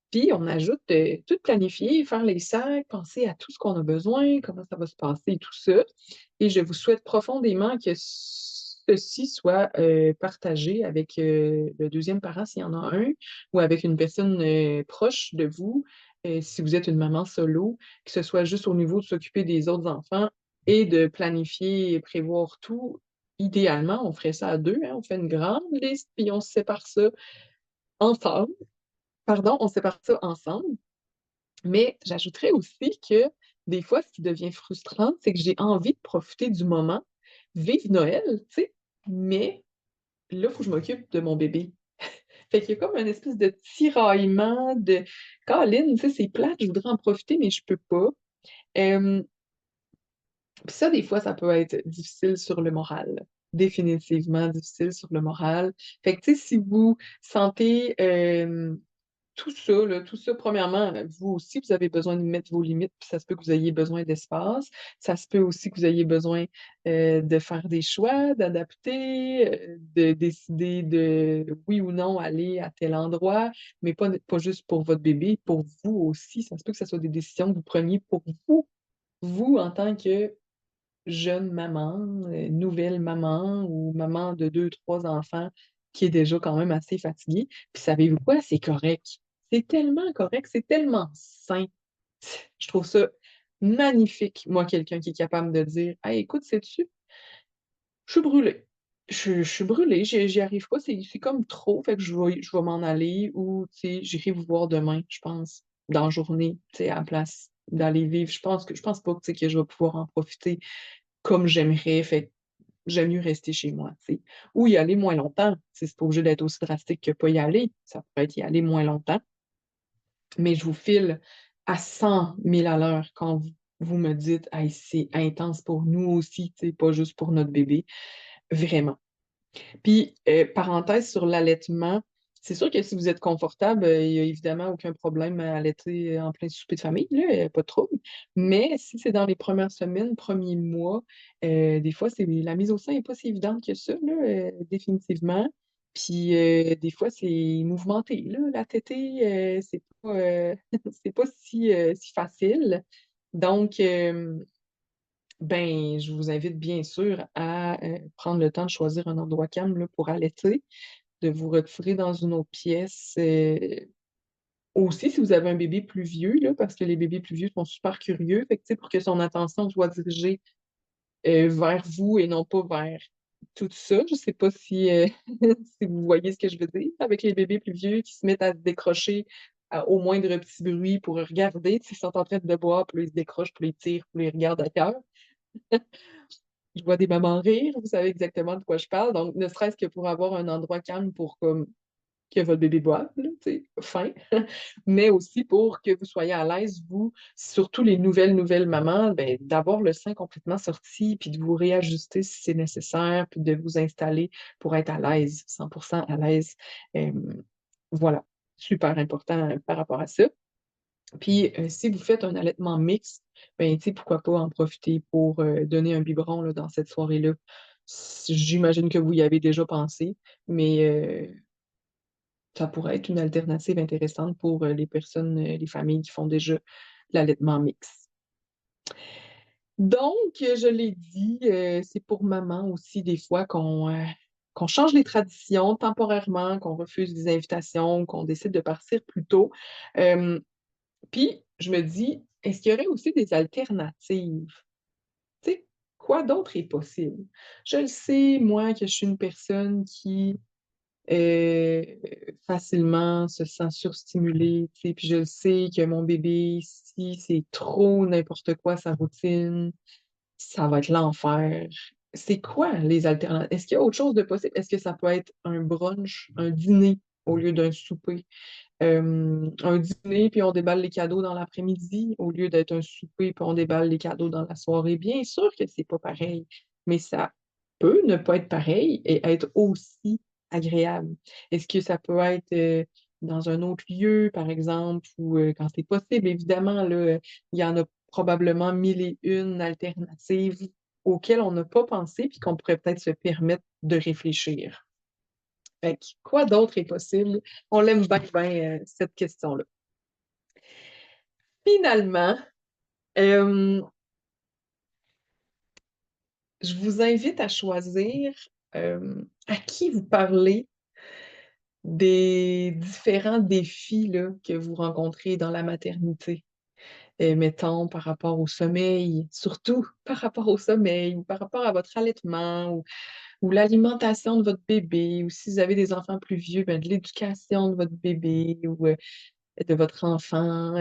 Puis on ajoute de tout planifier, faire les sacs, penser à tout ce qu'on a besoin, comment ça va se passer et tout ça. Et je vous souhaite profondément que ceci soit partagé avec le deuxième parent s'il y en a un, ou avec une personne proche de vous, si vous êtes une maman solo, que ce soit juste au niveau de s'occuper des autres enfants et de planifier et prévoir tout. Idéalement, on ferait ça à deux, hein, on fait une grande liste, puis on se sépare ça ensemble. Pardon, on sépare ça ensemble. Mais j'ajouterais aussi que des fois, ce qui devient frustrant, c'est que j'ai envie de profiter du moment, vivre Noël, tu sais, mais là, il faut que je m'occupe de mon bébé. Fait qu'il y a comme une espèce de tiraillement de Colin, tu sais, c'est plate, je voudrais en profiter, mais je peux pas. Euh, Puis ça, des fois, ça peut être difficile sur le moral. Définitivement difficile sur le moral. Fait que, tu sais, si vous sentez tout ça, là, tout ça, premièrement, vous aussi, vous avez besoin de mettre vos limites, puis ça se peut que vous ayez besoin d'espace. Ça se peut aussi que vous ayez besoin de faire des choix, d'adapter, de décider de oui ou non aller à tel endroit, mais pas juste pour votre bébé, pour vous aussi. Ça se peut que ce soit des décisions que vous preniez pour vous, vous en tant que jeune maman, nouvelle maman ou maman de deux, trois enfants qui est déjà quand même assez fatiguée. Puis savez-vous quoi? C'est correct. C'est tellement correct, c'est tellement sain. Je trouve ça magnifique, moi, quelqu'un qui est capable de dire Hey, écoute, sais-tu, je suis brûlée. Je suis brûlée, j'y arrive pas, c'est comme trop, fait que je vais m'en aller ou, tu sais, j'irai vous voir demain, je pense, dans la journée, tu sais, à la place d'aller vivre. Je pense pas, tu sais, que je vais pouvoir en profiter comme j'aimerais. Fait que j'aime mieux rester chez moi, tu sais. Ou y aller moins longtemps. C'est pas obligé d'être aussi drastique que pas y aller. Ça peut être y aller moins longtemps. Mais je vous file à 100 000 à l'heure quand vous me dites, hey, c'est intense pour nous aussi, tu sais, pas juste pour notre bébé. Vraiment. Puis, parenthèse sur l'allaitement, c'est sûr que si vous êtes confortable, il n'y a évidemment aucun problème à allaiter en plein souper de famille, là, pas de trouble. Mais si c'est dans les premières semaines, premiers mois, des fois, la mise au sein n'est pas si évidente que ça, là, définitivement. Puis, des fois, c'est mouvementé, là, la tétée, c'est pas si facile. Donc, ben, je vous invite bien sûr à prendre le temps de choisir un endroit calme là, pour allaiter, de vous retirer dans une autre pièce. Aussi, si vous avez un bébé plus vieux, là, parce que les bébés plus vieux sont super curieux, fait que, tu sais, pour que son attention soit dirigée vers vous et non pas vers tout ça. Je sais pas si, si vous voyez ce que je veux dire, avec les bébés plus vieux qui se mettent à se décrocher au moindre petit bruit pour regarder, tu sais, ils sont en train de boire, puis là, ils se décrochent, puis ils tirent, puis ils regardent ailleurs. Je vois des mamans rire, vous savez exactement de quoi je parle. Donc, ne serait-ce que pour avoir un endroit calme pour comme, que votre bébé boive, là, tu sais, fin, mais aussi pour que vous soyez à l'aise, vous, surtout les nouvelles mamans, ben, d'avoir le sein complètement sorti, puis de vous réajuster si c'est nécessaire, puis de vous installer pour être à l'aise, 100% à l'aise. Euh, voilà, super important par rapport à ça. Puis, si vous faites un allaitement mixte, ben, tu sais, pourquoi pas en profiter pour donner un biberon là, dans cette soirée-là. J'imagine que vous y avez déjà pensé, mais ça pourrait être une alternative intéressante pour les personnes, les familles qui font déjà l'allaitement mixte. Donc, je l'ai dit, c'est pour maman aussi des fois qu'on change les traditions temporairement, qu'on refuse des invitations, qu'on décide de partir plus tôt. Euh, Puis, je me dis, est-ce qu'il y aurait aussi des alternatives? Tu sais, quoi d'autre est possible? Je le sais, moi, que je suis une personne qui euh, facilement se sent surstimulée, tu sais, puis je le sais que mon bébé, si c'est trop n'importe quoi sa routine, ça va être l'enfer. C'est quoi les alternatives? Est-ce qu'il y a autre chose de possible? Est-ce que ça peut être un brunch, un dîner au lieu d'un souper? Un dîner, puis on déballe les cadeaux dans l'après-midi, au lieu d'être un souper, puis on déballe les cadeaux dans la soirée. Bien sûr que c'est pas pareil, mais peut ne pas être pareil et être aussi agréable. Est-ce que ça peut être dans un autre lieu, par exemple, ou quand c'est possible? Évidemment, là, il y en a probablement mille et une alternatives auxquelles on n'a pas pensé puis qu'on pourrait peut-être se permettre de réfléchir. Fait que quoi d'autre est possible? On l'aime bien, bien, cette question-là. Finalement, euh, je vous invite à choisir à qui vous parlez des différents défis là, que vous rencontrez dans la maternité. Mettons, par rapport au sommeil, surtout par rapport au sommeil, ou par rapport à votre allaitement, ou l'alimentation de votre bébé, ou si vous avez des enfants plus vieux, ben, de l'éducation de votre bébé ou de votre enfant.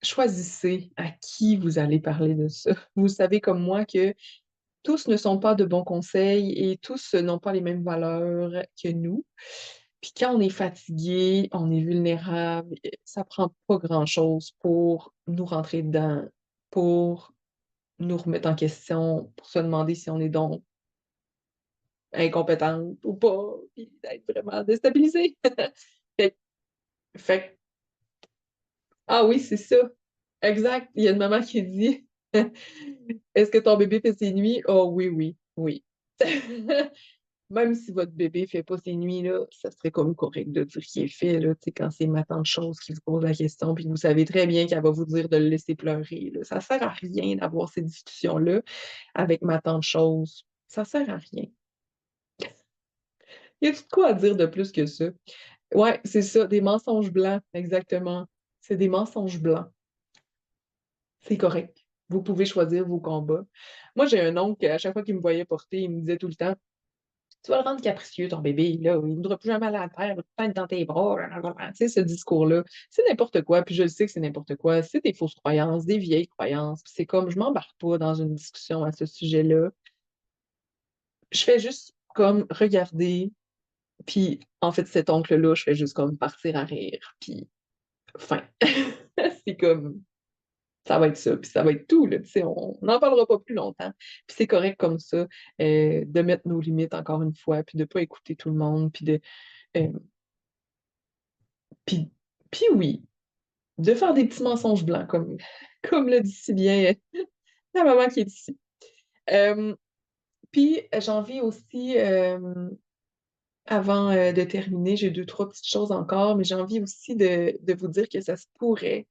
Choisissez à qui vous allez parler de ça. Vous savez comme moi que tous ne sont pas de bons conseils et tous n'ont pas les mêmes valeurs que nous. Puis quand on est fatigué, on est vulnérable, ça prend pas grand-chose pour nous rentrer dedans, pour nous remettre en question, pour se demander si on est donc incompétente ou pas, puis d'être vraiment déstabilisé. Fait, fait ah oui, c'est ça. Exact. Il y a une maman qui dit est-ce que ton bébé fait ses nuits? Oh oui, oui, oui. Même si votre bébé fait pas ses nuits, là, ça serait comme correct de dire qu'il est fait, là, tu sais, quand c'est ma tante chose qui vous pose la question, puis vous savez très bien qu'elle va vous dire de le laisser pleurer, là. Ça sert à rien d'avoir ces discussions-là avec ma tante chose. Ça sert à rien. Y a-tu de quoi à dire de plus que ça? Ouais, c'est ça, des mensonges blancs, exactement. C'est des mensonges blancs. C'est correct. Vous pouvez choisir vos combats. Moi, j'ai un oncle, à chaque fois qu'il me voyait porter, il me disait tout le temps, tu vas le rendre capricieux, ton bébé, là. Il ne voudra plus jamais aller à la terre, il va tout le temps être dans tes bras. Tu sais, ce discours-là, c'est n'importe quoi, puis je le sais que c'est n'importe quoi. C'est des fausses croyances, des vieilles croyances. Puis c'est comme, je m'embarque pas dans une discussion à ce sujet-là. Je fais juste comme regarder, puis en fait, cet oncle-là, je fais juste comme partir à rire, puis fin. C'est comme, ça va être ça, puis ça va être tout, là, tu sais, on n'en parlera pas plus longtemps. Puis c'est correct comme ça, de mettre nos limites encore une fois, puis de ne pas écouter tout le monde, euh, puis, puis oui, de faire des petits mensonges blancs, comme, comme le dit si bien la maman qui est ici. Euh, puis j'ai envie aussi, avant de terminer, j'ai deux, trois petites choses encore, mais j'ai envie aussi de vous dire que ça se pourrait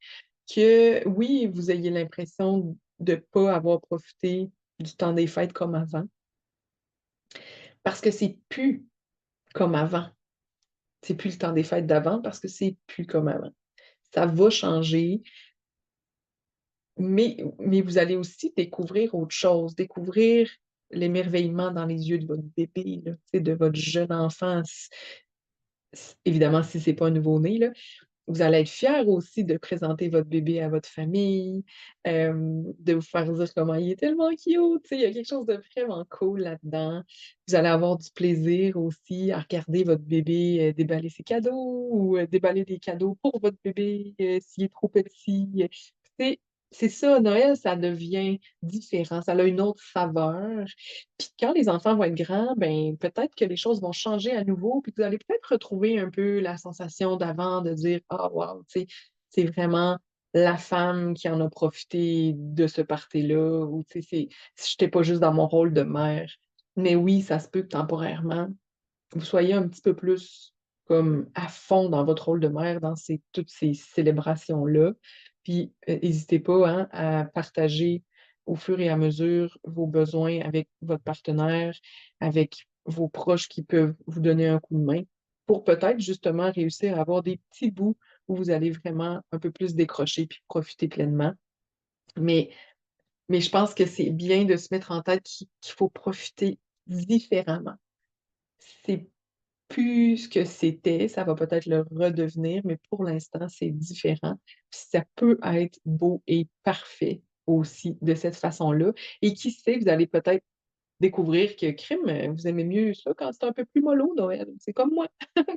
que, oui, vous ayez l'impression de ne pas avoir profité du temps des fêtes comme avant, parce que c'est plus comme avant. C'est plus le temps des fêtes d'avant parce que c'est plus comme avant. Ça va changer, mais vous allez aussi découvrir autre chose, découvrir l'émerveillement dans les yeux de votre bébé, là, tu sais, de votre jeune enfant. Évidemment, si c'est pas un nouveau-né, là, vous allez être fier aussi de présenter votre bébé à votre famille, de vous faire dire comment il est tellement cute. Tu sais, il y a quelque chose de vraiment cool là-dedans. Vous allez avoir du plaisir aussi à regarder votre bébé déballer ses cadeaux ou déballer des cadeaux pour votre bébé s'il est trop petit. C'est, c'est ça, Noël, ça devient différent, ça a une autre saveur. Puis quand les enfants vont être grands, ben peut-être que les choses vont changer à nouveau, puis vous allez peut-être retrouver un peu la sensation d'avant de dire ah wow, tu sais, c'est vraiment la femme qui en a profité de ce party-là, ou tu sais, je n'étais pas juste dans mon rôle de mère. Mais oui, ça se peut que temporairement, vous soyez un petit peu plus comme à fond dans votre rôle de mère, dans toutes ces célébrations-là. Puis, n'hésitez pas hein, à partager au fur et à mesure vos besoins avec votre partenaire, avec vos proches qui peuvent vous donner un coup de main pour peut-être justement réussir à avoir des petits bouts où vous allez vraiment un peu plus décrocher puis profiter pleinement. Mais, mais je pense que c'est bien de se mettre en tête qu'il faut profiter différemment. C'est plus ce que c'était, ça va peut-être le redevenir, mais pour l'instant, c'est différent. Puis ça peut être beau et parfait aussi de cette façon-là. Et qui sait, vous allez peut-être découvrir que crime, vous aimez mieux ça quand c'est un peu plus mollo, Noël. C'est comme moi.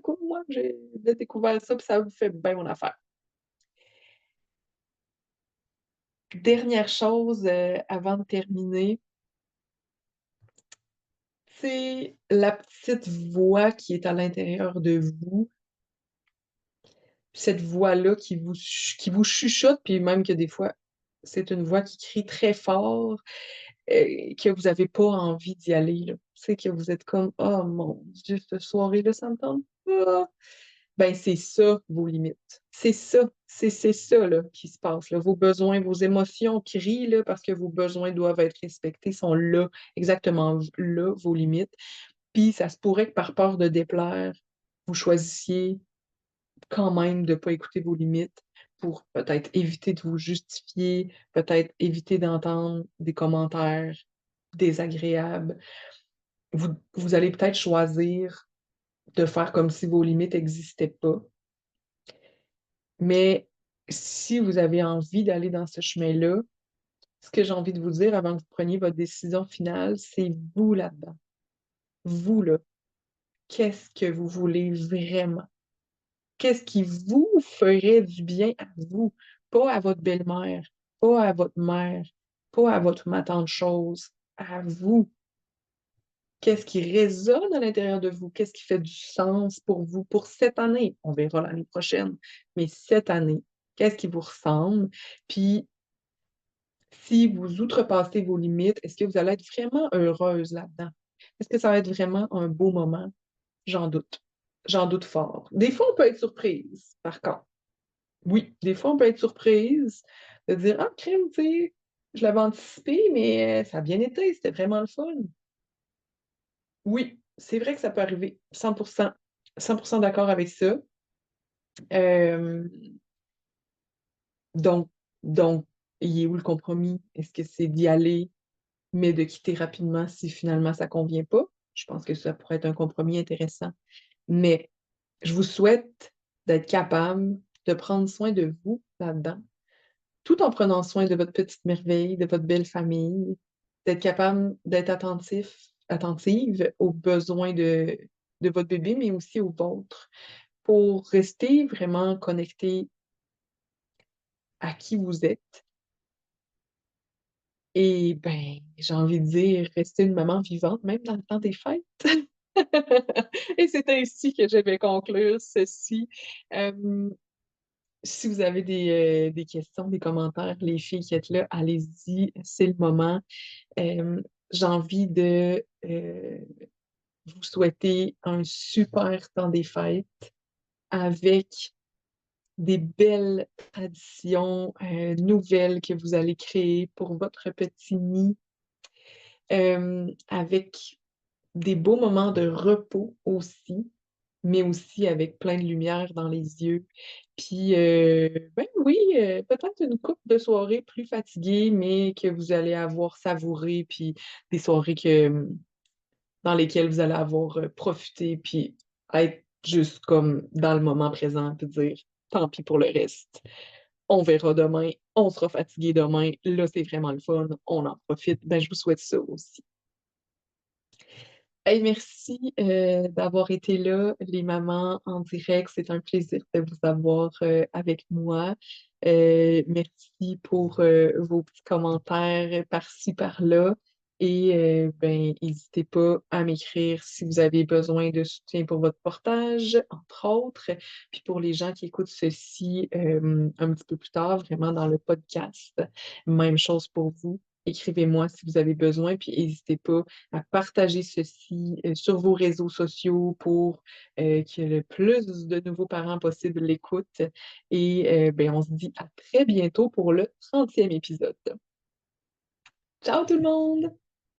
Comme moi, j'ai découvert ça, puis ça vous fait bien mon affaire. Dernière chose, avant de terminer, C'est la petite voix qui est à l'intérieur de vous, cette voix-là qui vous chuchote, puis même que des fois, c'est une voix qui crie très fort, que vous n'avez pas envie d'y aller, là. C'est que vous êtes comme, oh mon Dieu, cette soirée-là, ça me tente pas. Ben, c'est ça, vos limites. C'est ça, là, qui se passe, là. Vos besoins, vos émotions crient, là, parce que vos besoins doivent être respectés, sont là, exactement là, vos limites. Puis ça se pourrait que par peur de déplaire, vous choisissiez quand même de ne pas écouter vos limites pour peut-être éviter de vous justifier, peut-être éviter d'entendre des commentaires désagréables. Vous allez peut-être choisir de faire comme si vos limites n'existaient pas. Mais si vous avez envie d'aller dans ce chemin-là, ce que j'ai envie de vous dire avant que vous preniez votre décision finale, c'est vous là-dedans. Vous, là. Qu'est-ce que vous voulez vraiment? Qu'est-ce qui vous ferait du bien à vous, pas à votre belle-mère, pas à votre mère, pas à votre ma tante chose, à vous. Qu'est-ce qui résonne à l'intérieur de vous? Qu'est-ce qui fait du sens pour vous pour cette année? On verra l'année prochaine, mais cette année, qu'est-ce qui vous ressemble? Puis, si vous outrepassez vos limites, est-ce que vous allez être vraiment heureuse là-dedans? Est-ce que ça va être vraiment un beau moment? J'en doute. J'en doute fort. Des fois, on peut être surprise, par contre. Oui, des fois, on peut être surprise de dire, ah, crème, tu sais, je l'avais anticipé, mais ça a bien été, c'était vraiment le fun. Oui, c'est vrai que ça peut arriver, 100%, 100% d'accord avec ça. Euh, donc, donc, il est où le compromis? Est-ce que c'est d'y aller, mais de quitter rapidement si finalement ça convient pas? Je pense que ça pourrait être un compromis intéressant. Mais je vous souhaite d'être capable de prendre soin de vous là-dedans tout en prenant soin de votre petite merveille, de votre belle famille, d'être capable d'être attentive aux besoins de votre bébé, mais aussi aux vôtres, pour rester vraiment connecté à qui vous êtes. Et ben, j'ai envie de dire, rester une maman vivante, même dans le temps des fêtes. Et c'est ainsi que je vais conclure ceci. Euh, Si vous avez des questions, des commentaires, les filles qui êtes là, allez-y, c'est le moment. Euh, j'ai envie de vous souhaiter un super temps des fêtes avec des belles traditions nouvelles que vous allez créer pour votre petit nid, avec des beaux moments de repos aussi, mais aussi avec plein de lumière dans les yeux. Puis, ben oui, peut-être une couple de soirées plus fatiguées, mais que vous allez avoir savouré, puis des soirées dans lesquelles vous allez avoir profité, puis être juste comme dans le moment présent, puis dire, tant pis pour le reste. On verra demain, on sera fatigué demain, là c'est vraiment le fun, on en profite. Ben, je vous souhaite ça aussi. Hey, merci d'avoir été là, les mamans en direct. C'est un plaisir de vous avoir avec moi. Merci pour vos petits commentaires par-ci, par-là. Et ben, n'hésitez pas à m'écrire si vous avez besoin de soutien pour votre portage, entre autres. Puis pour les gens qui écoutent ceci un petit peu plus tard, vraiment dans le podcast, même chose pour vous. Écrivez-moi si vous avez besoin, puis n'hésitez pas à partager ceci sur vos réseaux sociaux pour que le plus de nouveaux parents possible l'écoutent. Et ben, on se dit à très bientôt pour le 30e épisode. Ciao tout le monde!